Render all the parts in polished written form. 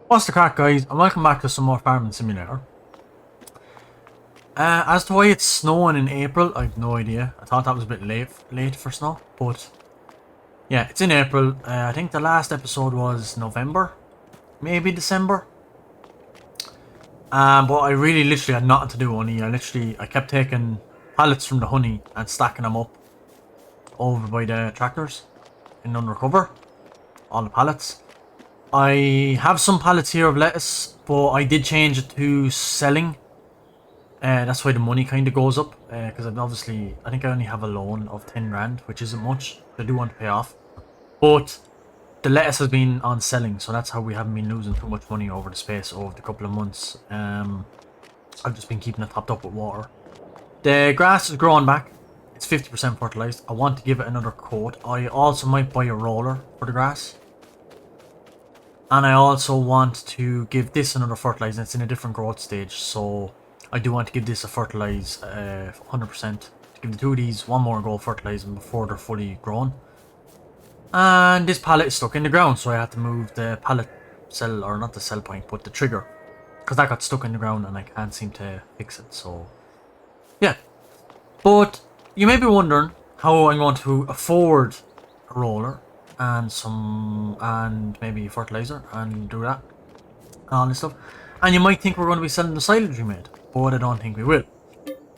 What's the crack, guys, and welcome back to some more Farming Simulator. As to why it's snowing in April, I have no idea. I thought that was a bit late for snow, but yeah, it's in April. I think the last episode was November, maybe December. But I really literally had nothing to do, honey. I kept taking pallets from the honey and stacking them up over by the tractors in undercover, all the pallets. I have some pallets here of lettuce, but I did change it to selling. That's why the money kind of goes up, because I think I only have a loan of 10 grand, which isn't much. I do want to pay off, but the lettuce has been on selling, so that's how we haven't been losing too much money over the space of the couple of months. I've just been keeping it topped up with water. The grass is growing back. It's 50% fertilised. I want to give it another coat. I also might buy a roller for the grass. And I also want to give this another fertilize, and it's in a different growth stage, so I do want to give this a fertilize 100%. To give the two of these one more go of fertilizing before they're fully grown. And this pallet is stuck in the ground, so I had to move the pallet cell, or not the cell point, but the trigger, because that got stuck in the ground and I can't seem to fix it, so yeah. But you may be wondering how I'm going to afford a roller and maybe fertilizer and do that and all this stuff. And you might think we're going to be selling the silage we made, but I don't think we will,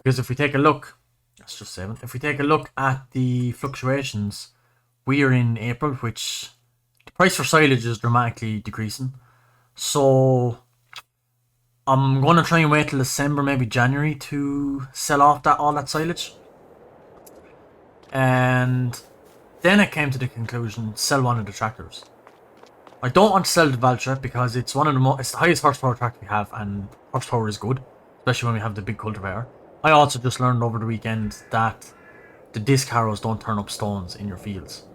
because if we take a look, let's just save it. If we take a look at the fluctuations, we are in April, which the price for silage is dramatically decreasing, so I'm going to try and wait till December, maybe January, to sell off all that silage. And then I came to the conclusion, sell one of the tractors. I don't want to sell the Valtra because it's it's the highest horsepower tractor we have, and horsepower is good, especially when we have the big cultivator. I also just learned over the weekend that the disc harrows don't turn up stones in your fields,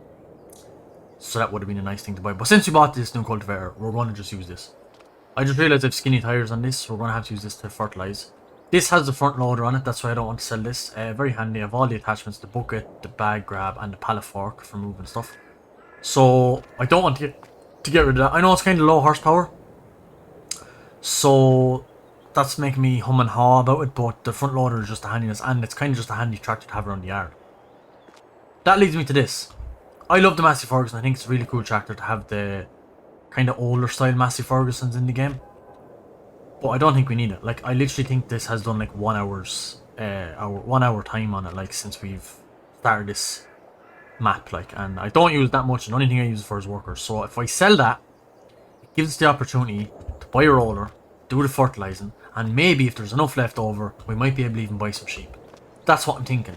so that would have been a nice thing to buy. But since we bought this new cultivator, we're going to just use this. I just realized I have skinny tires on this, so we're going to have to use this to fertilize. This has the front loader on it, that's why I don't want to sell this. Very handy. I have all the attachments, the bucket, the bag grab, and the pallet fork for moving stuff. So I don't want to get rid of that. I know it's kind of low horsepower, so that's making me hum and haw about it, but the front loader is just a handiness, and it's kind of just a handy tractor to have around the yard. That leads me to this. I love the Massey Ferguson. I think it's a really cool tractor to have the kind of older style Massey Fergusons in the game. But I don't think we need it. Like, I literally think this has done like 1 hour time on it, like, since we've started this map, like, and I don't use that much. The only thing I use it for is workers. So if I sell that, it gives us the opportunity to buy a roller, do the fertilizing, and maybe if there's enough left over, we might be able to even buy some sheep. That's what I'm thinking.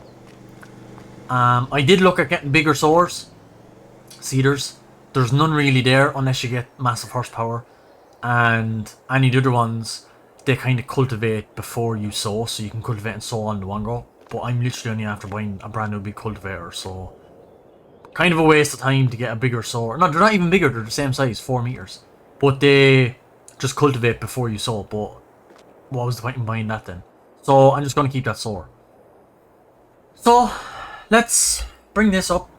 I did look at getting bigger sowers, seeders. There's none really there unless you get massive horsepower. And any of the other ones, they kind of cultivate before you sow, so you can cultivate and sow on the one go. But I'm literally only after buying a brand new big cultivator, so kind of a waste of time to get a bigger sower. No, they're not even bigger, they're the same size, 4 meters. But they just cultivate before you sow, but what was the point in buying that then? So I'm just going to keep that sower. So let's bring this up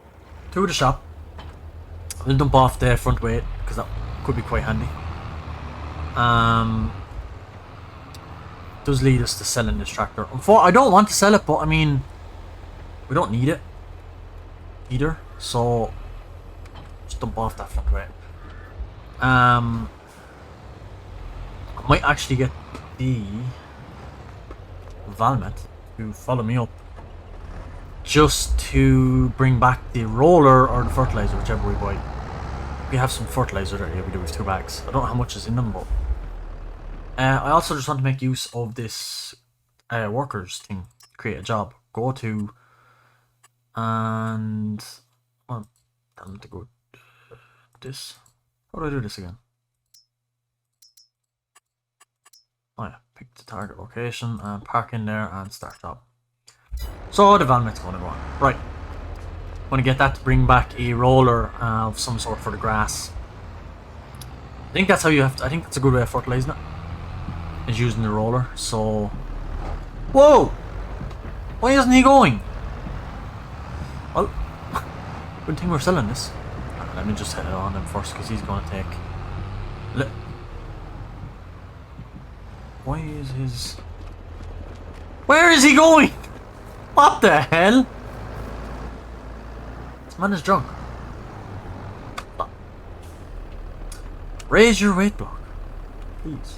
to the shop. We'll dump off the front weight, because that could be quite handy. Does lead us to selling this tractor. I don't want to sell it, but I mean, we don't need it either, so just dump off that front weight. I might actually get the Valmet to follow me up, just to bring back the roller or the fertilizer, whichever we buy. We have some fertilizer there. Yeah, we do with 2 bags. I don't know how much is in them, but I also just want to make use of this workers thing. Create a job. Go to and tell them to go this. How do I do this again? Oh yeah, pick the target location and park in there and start job. So the Valmet's going to go on. Right. I'm going to get that to bring back a roller of some sort for the grass. I think that's how you have to. I think that's a good way of fertilizing it, is using the roller. So, whoa! Why isn't he going? Well, good thing we're selling this. Let me just hit it on him first, because he's going to take Why is his... Where is he going? What the hell? This man is drunk. Raise your weight block, please.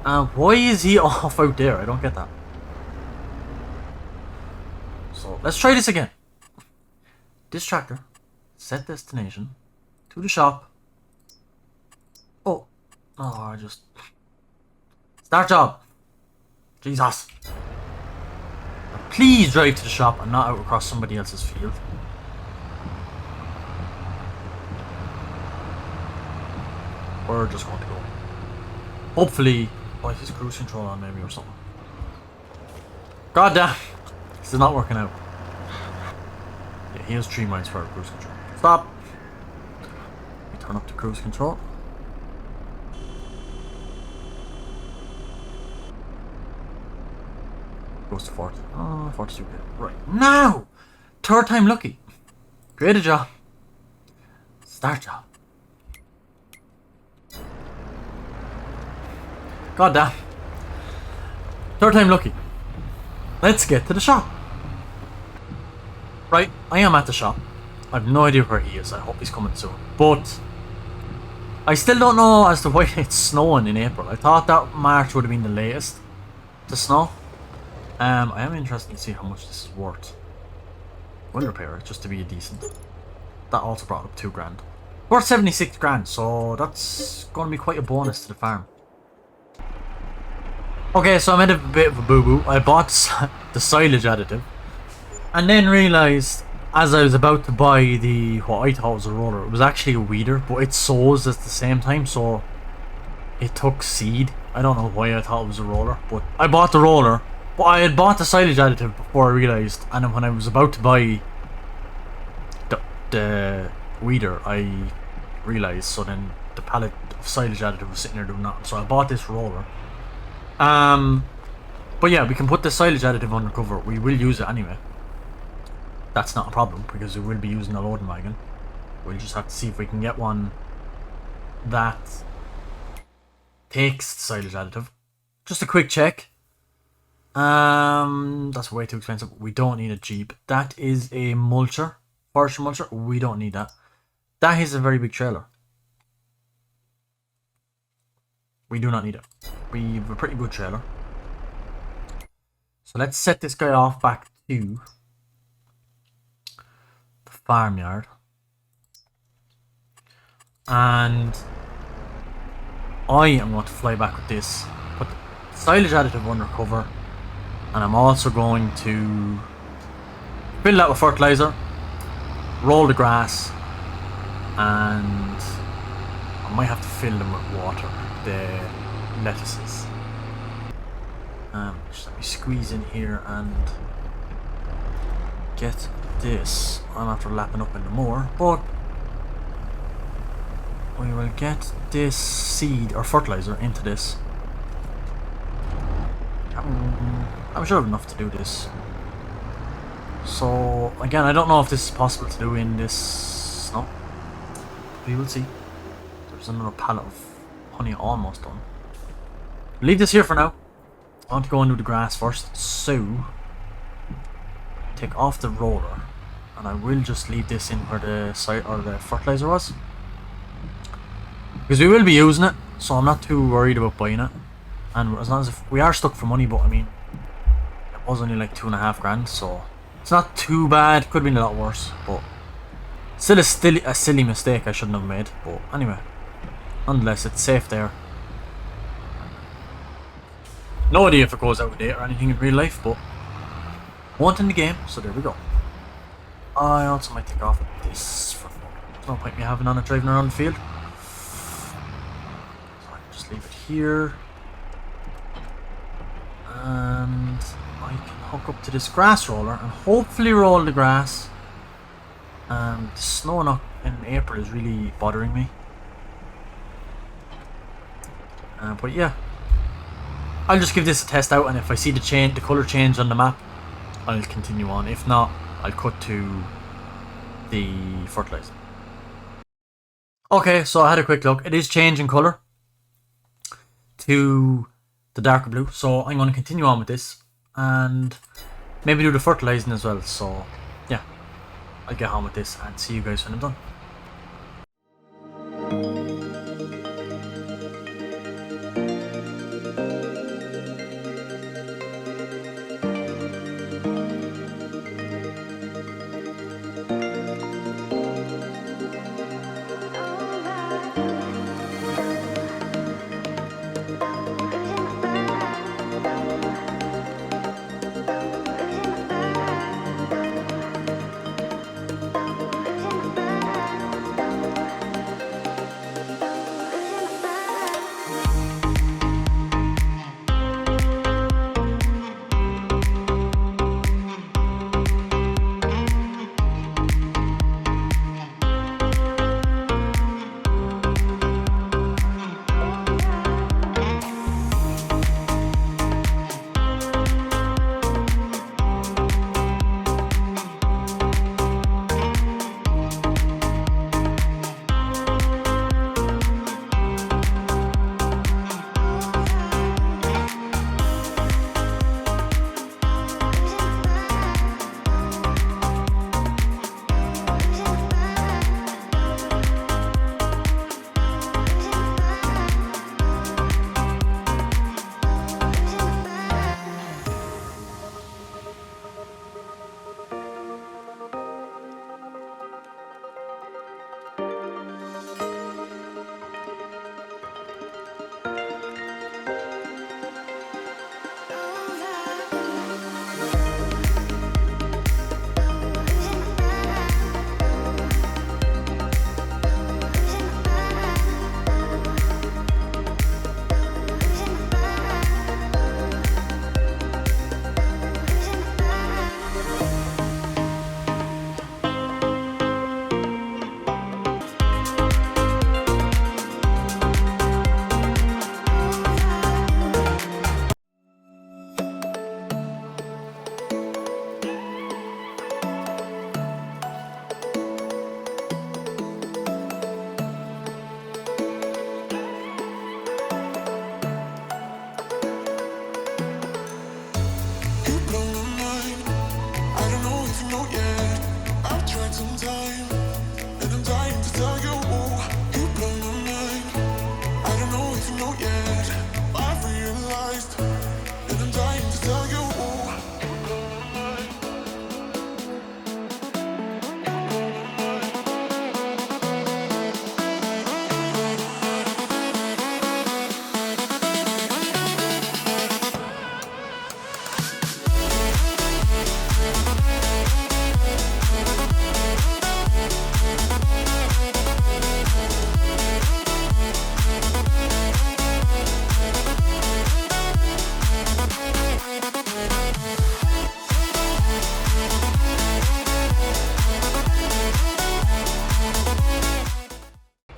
Why is he off out there? I don't get that. So let's try this again. This tractor, set destination to the shop. Oh, I just start job. Jesus. Please drive to the shop and not out across somebody else's field. We're just going to go. Hopefully, like his cruise control on maybe or something. God damn, this is not working out. Yeah, he has 3 miles per hour cruise control. Stop. We turn up the cruise control. Goes to 40. Oh, 42. Right now, 3rd time lucky. Create a job. Start job. God damn. 3rd time lucky. Let's get to the shop. Right, I am at the shop. I have no idea where he is. I hope he's coming soon. But I still don't know as to why it's snowing in April. I thought that March would have been the latest to snow. I am interested to see how much this is worth. We'll repair it just to be a decent. That also brought up 2 grand. Worth 76 grand, so that's going to be quite a bonus to the farm. Okay, so I made a bit of a boo-boo. I bought the silage additive and then realised as I was about to buy the what I thought was a roller, it was actually a weeder, but it sows at the same time, so it took seed. I don't know why I thought it was a roller, but I bought the roller. But I had bought the silage additive before I realised, and then when I was about to buy the weeder, I realised, so then the pallet of silage additive was sitting there doing nothing, so I bought this roller. But yeah, we can put the silage additive under cover. We will use it anyway. That's not a problem, because we will be using a loading wagon. We'll just have to see if we can get one that takes the silage additive. Just a quick check. That's way too expensive. We don't need a Jeep. That is a mulcher. Forestry mulcher. We don't need that. That is a very big trailer. We do not need it. We have a pretty good trailer. So let's set this guy off back to the farmyard. And I am going to fly back with this. Put the silage additive under cover. And I'm also going to fill that with fertilizer, roll the grass, and I might have to fill them with water, the lettuces. Just let me squeeze in here and get this. I'm after lapping up in the moor, but we will get this seed or fertilizer into this. I'm sure I have enough to do this. So again, I don't know if this is possible to do in this snow. We will see. There's another pallet of honey almost done. Leave this here for now. I want to go and do the grass first. So take off the roller, and I will just leave this in where the site or the fertilizer was, because we will be using it. So I'm not too worried about buying it. And as long as we are stuck for money, but I mean, it was only like 2.5 grand, so it's not too bad. Could have been a lot worse, but still a silly mistake I shouldn't have made. But anyway, nonetheless, it's safe there. No idea if it goes out of date or anything in real life, but won't in the game, so there we go. I also might take off this front loader. There's no point me having on it driving around the field. So I can just leave it here. And I can hook up to this grass roller and hopefully roll the grass. The snow in April is really bothering me. But yeah, I'll just give this a test out, and if I see the colour change on the map, I'll continue on. If not, I'll cut to the fertilizer. Okay, so I had a quick look. It is changing colour. to the darker blue. So I'm going to continue on with this and maybe do the fertilizing as well. So yeah, I'll get on with this and see you guys when I'm done.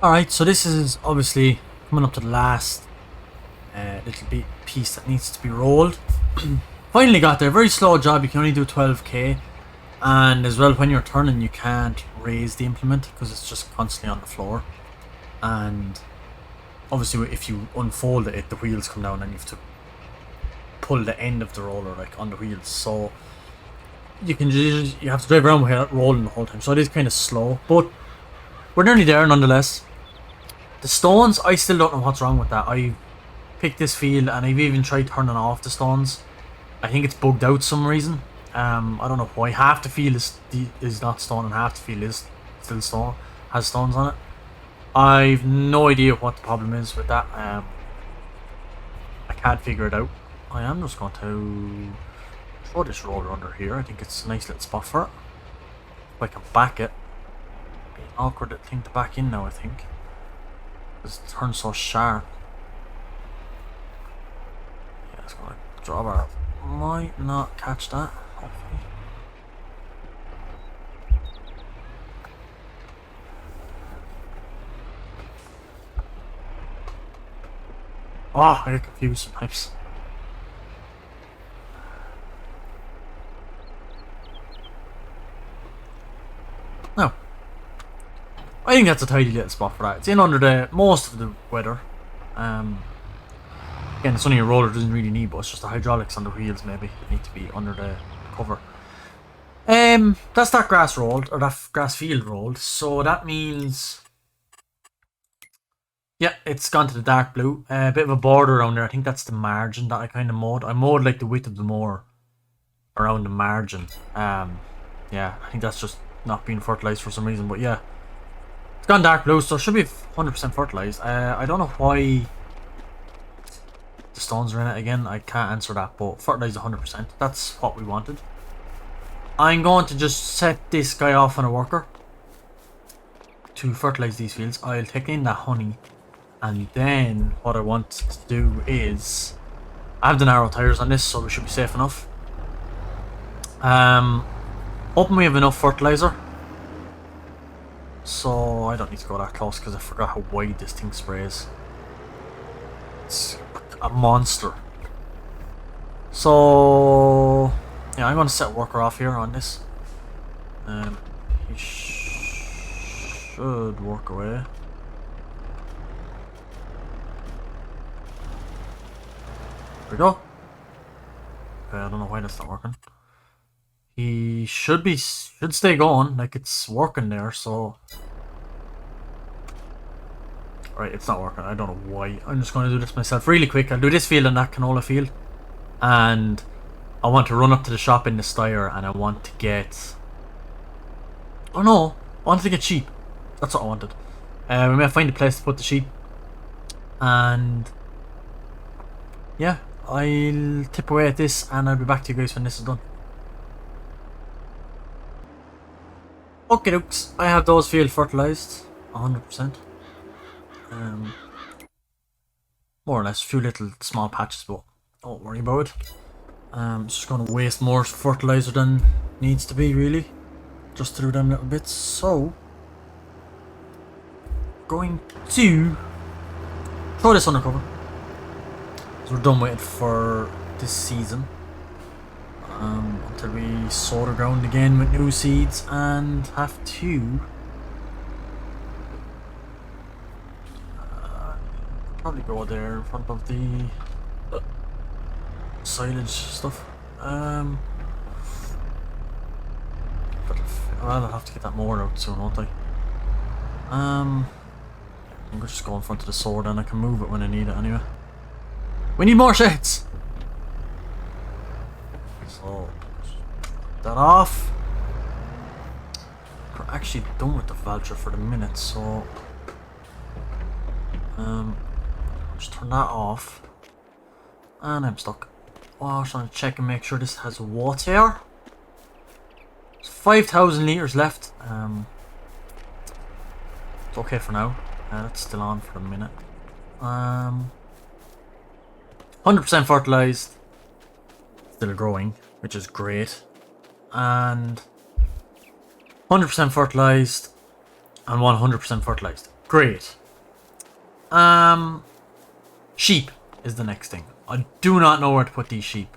Alright, so this is obviously coming up to the last little bit piece that needs to be rolled. Finally got there. Very slow job. You can only do 12k, and as well when you're turning you can't raise the implement because it's just constantly on the floor, and obviously if you unfold it, the wheels come down and you have to pull the end of the roller like on the wheels, so you have to drive around with it rolling the whole time, so it is kind of slow, but we're nearly there nonetheless. The stones, I still don't know what's wrong with that. I picked this field and I've even tried turning off the stones. I think it's bugged out some reason. I don't know why. Half the field is not stone and half the field is still stone, has stones on it. I've no idea what the problem is with that. I can't figure it out. I am just going to throw this roller under here. I think it's a nice little spot for it. If I can back it. Be an awkward thing to back in now, I think. Because it turns so sharp. Yeah, it's going to drawbar. Might not catch that, hopefully. Oh, I get confused sometimes. No. I think that's a tidy little spot for that. It's in under the most of the weather. Again, it's only a roller, doesn't really need, but it's just the hydraulics on the wheels maybe need to be under the cover. That's that grass rolled, or that grass field rolled, so that means, yeah, it's gone to the dark blue. A bit of a border around there. I think that's the margin that I kind of mowed. I mowed like the width of the mower around the margin. Yeah, I think that's just not being fertilized for some reason, but yeah, it's gone dark blue, so it should be 100% fertilized. I don't know why the stones are in it again. I can't answer that, but fertilized 100%. That's what we wanted. I'm going to just set this guy off on a worker to fertilize these fields. I'll take in that honey, and then what I want to do is, I have the narrow tires on this, so we should be safe enough. Hoping we have enough fertilizer, so I don't need to go that close because I forgot how wide this thing sprays. It's a monster. So yeah, I'm going to set worker off here on this. He should work away. There we go. Okay, I don't know why that's not working. He should stay going, like it's working there, so. Right, it's not working, I don't know why. I'm just going to do this myself really quick. I'll do this field and that canola field. And I want to run up to the shop in the Steyr and I want to get... Oh no, I wanted to get sheep. That's what I wanted. We may find a place to put the sheep. And yeah, I'll tip away at this and I'll be back to you guys when this is done. Okay dokes, I have those fields fertilized 100%. More or less, a few little small patches, but don't worry about it. Just going to waste more fertilizer than needs to be, really, just through them little bits. So, going to throw this undercover, because we're done with it for this season. Until we sow the ground again with new seeds and have to probably go there in front of the silage stuff. But I'll have to get that mower out soon, won't I? I'm just go in front of the sword and I can move it when I need it anyway. We need more sheds! So, that off. We're actually done with the vulture for the minute, so just turn that off. And I'm stuck. Oh, I was trying to check and make sure this has water. There's 5,000 litres left. It's okay for now. It's still on for a minute. 100% fertilised. Still growing, which is great. And 100% fertilised and 100% fertilised. Great. Sheep is the next thing. I do not know where to put these sheep.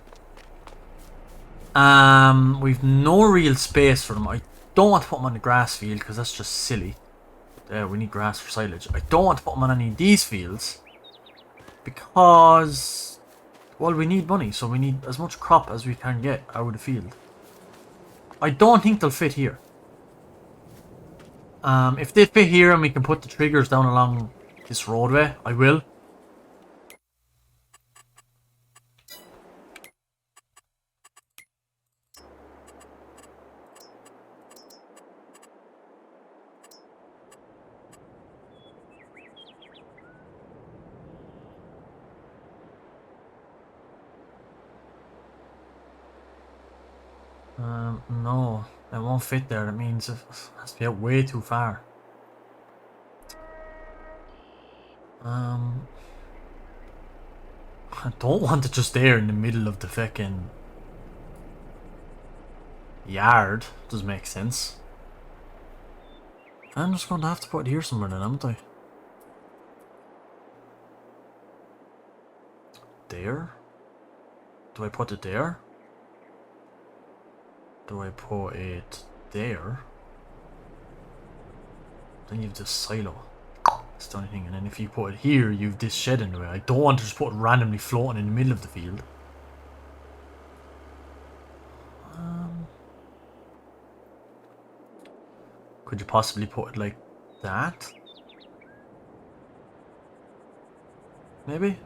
We've no real space for them. I don't want to put them on the grass field because that's just silly. We need grass for silage. I don't want to put them on any of these fields because, well, we need money, so we need as much crop as we can get out of the field. I don't think they'll fit here. If they fit here and we can put the triggers down along this roadway, I will. No, it won't fit there. That means it has to be out way too far. I don't want it just there in the middle of the fucking yard. Doesn't make sense. I'm just going to have to put it here somewhere then, haven't I? There? Do I put it there? Do I put it there? Then you have this silo. That's the only thing. And then if you put it here, you've this shed in the way. I don't want to just put it randomly floating in the middle of the field. Could you possibly put it like that? Maybe?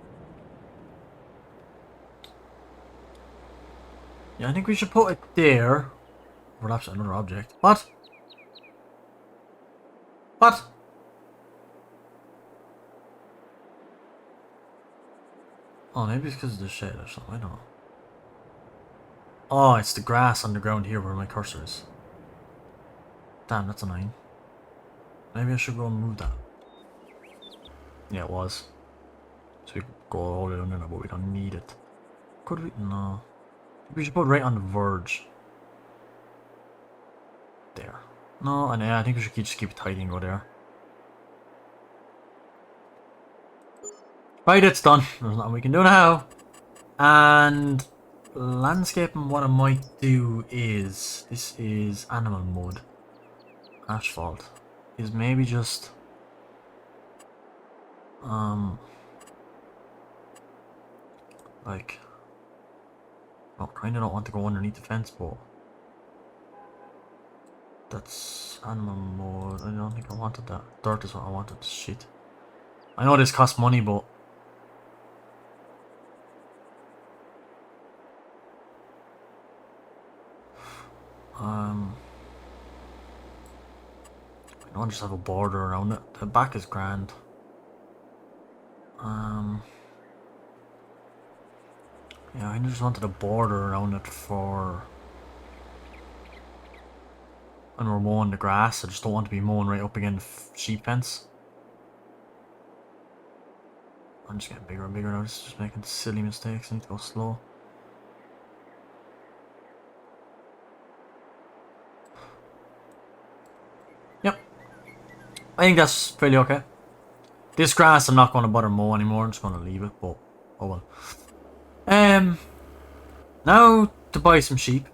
Yeah, I think we should put it there. Perhaps another object. What? What? Oh, maybe it's because of the shed or something. I don't know. Oh, it's the grass on the ground here where my cursor is. Damn, that's annoying. Maybe I should go and move that. Yeah, it was. So we could go all the way under there, but we don't need it. Could we? No. We should put it right on the verge. There. No, and yeah, I think we should just keep it tidy and go there. Right, it's done. There's nothing we can do now. And landscaping, what I might do is, this is animal mode. Asphalt. Is maybe just like, I kind of don't want to go underneath the fence, but that's animal mode. I don't think I wanted that. Dirt is what I wanted. Shit. I know this costs money, but I don't just have a border around it. The back is grand. Yeah, I just wanted a border around it for when we're mowing the grass. I just don't want to be mowing right up against the sheep fence. I'm just getting bigger and bigger now. This is just making silly mistakes. I need to go slow. Yep. I think that's fairly okay. This grass I'm not going to bother mow anymore. I'm just going to leave it, but oh well. Now to buy some sheep.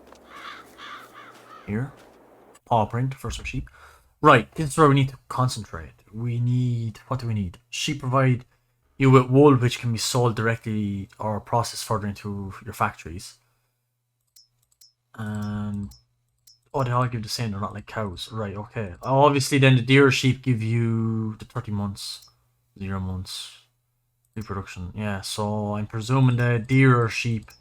Here. Paw print for some sheep. Right, this is where we need to concentrate. We need, what do we need? Sheep provide you with wool which can be sold directly or processed further into your factories. And oh, they all give the same, they're not like cows. Right, okay. Obviously then the deer sheep give you the 30 months, 0 months reproduction. Yeah, so I'm presuming the deer or sheep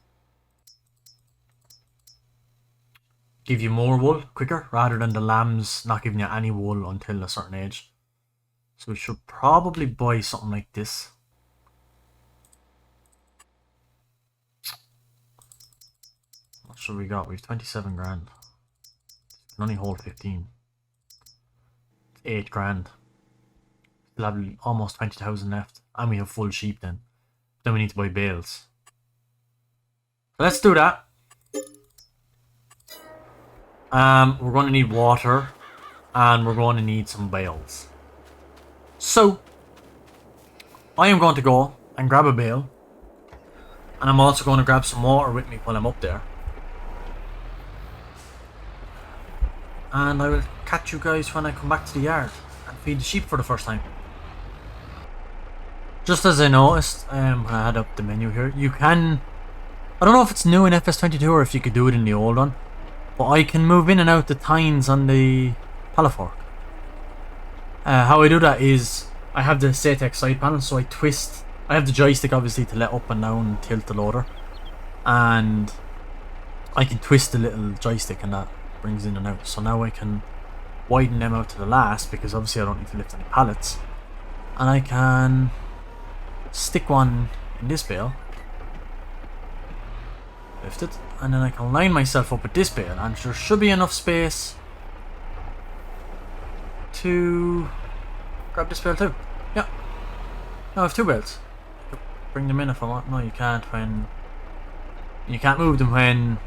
give you more wool quicker rather than the lambs not giving you any wool until a certain age. So we should probably buy something like this. What should we got? We have 27 grand. Can only hold 15. 8 grand. Still have almost 20,000 left. And we have full sheep then. Then we need to buy bales. So let's do that. We're going to need water. And we're going to need some bales. So, I am going to go and grab a bale. And I'm also going to grab some water with me while I'm up there. And I will catch you guys when I come back to the yard and feed the sheep for the first time. Just as I noticed, I had up the menu here. You can, I don't know if it's new in FS22 or if you could do it in the old one, but I can move in and out the tines on the pallet fork. How I do that is I have the CX side panel, so I twist. I have the joystick obviously to let up and down and tilt the loader, and I can twist the little joystick and that brings in and out. So now I can widen them out to the last because obviously I don't need to lift any pallets, and I can stick one in this bale, lift it, and then I can line myself up with this bale, and there should be enough space to grab this bale too. Yeah. Now I have 2 bales. Bring them in if I want. No, you can't when you can't move them when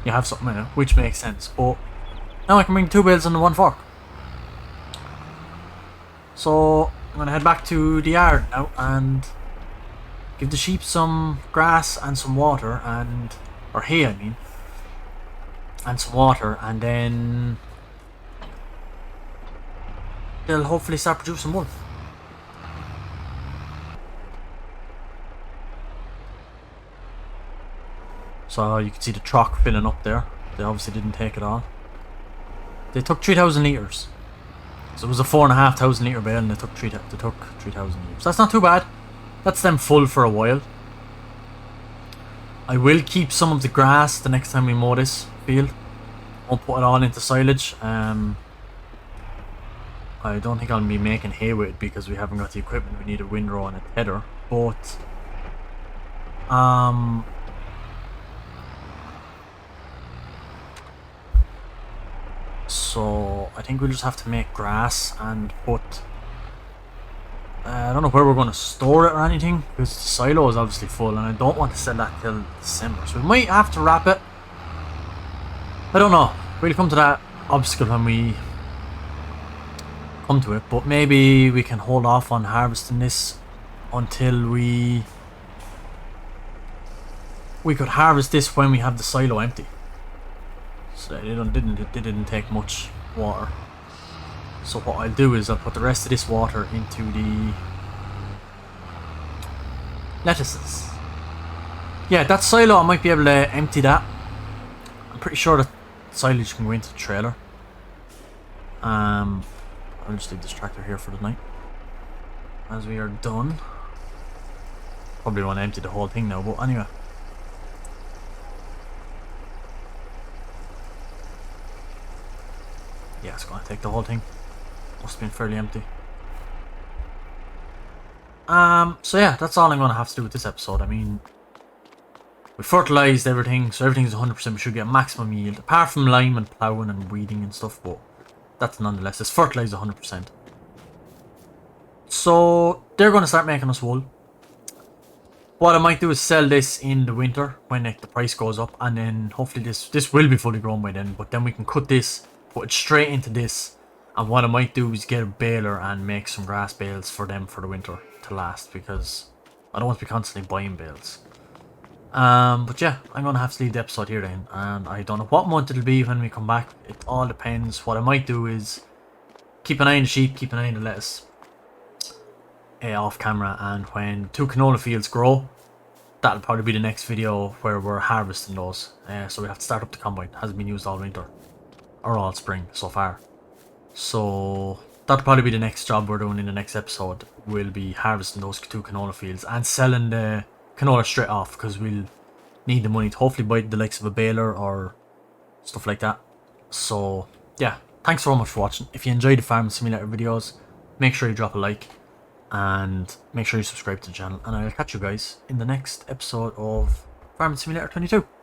you have something in it, which makes sense. But now I can bring 2 bales on the 1 fork. So I'm gonna head back to the yard now and give the sheep some grass and some water, and or hay I mean, and some water, and then they'll hopefully start producing wool. So you can see the trough filling up there. They obviously didn't take it all. They took 3,000 litres. So it was a 4,500 litre bale and they took 3,000 litres. That's not too bad. That's them full for a while. I will keep some of the grass the next time we mow this field. Won't put it all into silage. I don't think I'll be making hay with it because we haven't got the equipment. We need a windrow and a tether. But so I think we'll just have to make grass and put I don't know where we're going to store it or anything because the silo is obviously full and I don't want to sell that till December, so we might have to wrap it. I don't know, we'll come to that obstacle when we come to it, but maybe we can hold off on harvesting this until we could harvest this when we have the silo empty. So it didn't take much water. So what I'll do is I'll put the rest of this water into the lettuces. Yeah, that silo I might be able to empty that. I'm pretty sure that silage can go into the trailer. I'll just leave this tractor here for the night. As we are done. Probably want to empty the whole thing now, but anyway. Yeah, it's going to take the whole thing. Must have been fairly empty. So yeah, that's all I'm going to have to do with this episode. I mean, we fertilised everything, so everything's 100%. We should get maximum yield, apart from lime and ploughing and weeding and stuff, but that's nonetheless, it's fertilised 100%. So they're going to start making us wool. What I might do is sell this in the winter when the price goes up, and then hopefully this will be fully grown by then, but then we can cut this, put it straight into this. And what I might do is get a baler and make some grass bales for them for the winter to last, because I don't want to be constantly buying bales. But yeah, I'm going to have to leave the episode here then, and I don't know what month it'll be when we come back. It all depends. What I might do is keep an eye on the sheep, keep an eye on the lettuce off camera, and when 2 canola fields grow, that'll probably be the next video where we're harvesting those. So we have to start up the combine. It hasn't been used all winter or all spring so far. So that'll probably be the next job we're doing in the next episode. We'll be harvesting those 2 canola fields and selling the canola straight off, because we'll need the money to hopefully buy the likes of a baler or stuff like that. So yeah, thanks so much for watching. If you enjoyed the Farming Simulator videos, make sure you drop a like and make sure you subscribe to the channel, and I'll catch you guys in the next episode of Farming Simulator 22.